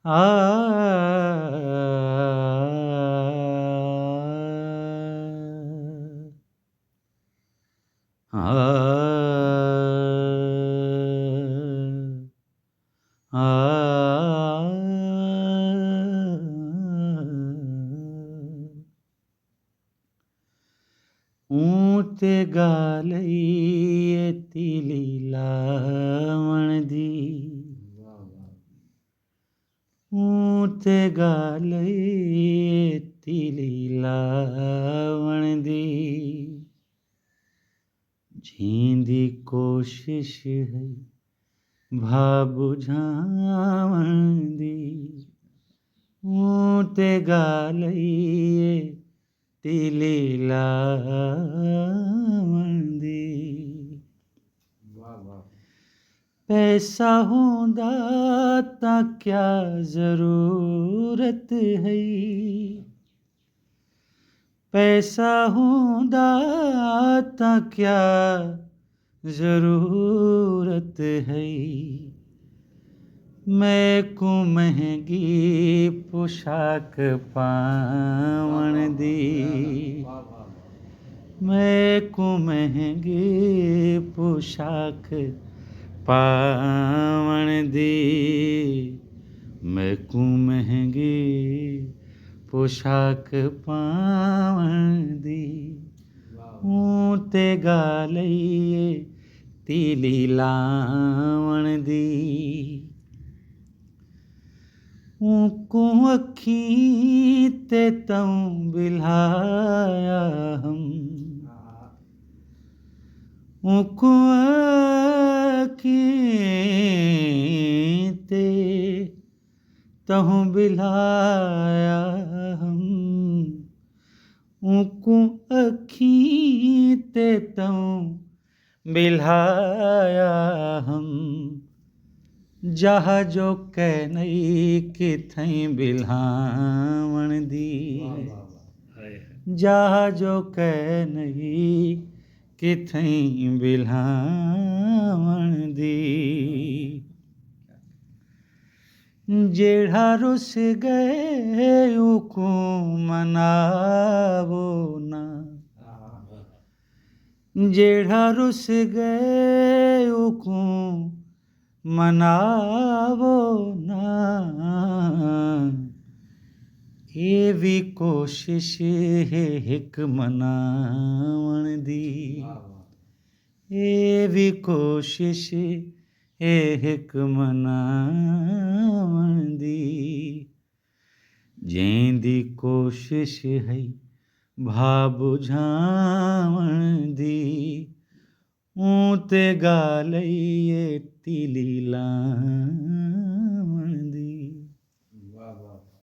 आ ऊते गालई तिली लावण दी ऊते गालई तिली लावण दी जींदी कोशिश है भा बुझावण दी ऊते गालई तिली लावण दी पैसा होंदा तां क्या जरूरत है पैसा होंदा तां क्या जरूरत है मैं को महंगी पोशाक पावण दी मैं को महंगी पोशाक पावण दी मैं को महंगी पोशाक पावण दी ऊते गालई तिली लावण दी ऊको अखी ते तऊं बिल्हाया हम ऊको अखी ते तऊं बिल्हाया हम ऊको अखी ते तऊं बिल्हाया हम जहाजो कै नई किथई बिल्हावण दी जहाजो कै नई किथई बिल्हावण दी जेड़ा रुस गए उको मनावो ना जेड़ा रुस गए उको मनावो ना ये भी कोशिश है हिक मनावण दी ये भी कोशिश है हिक मनावण दी जैंदी कोशिश है भा बुझावण दी ऊते गालई तिली लावण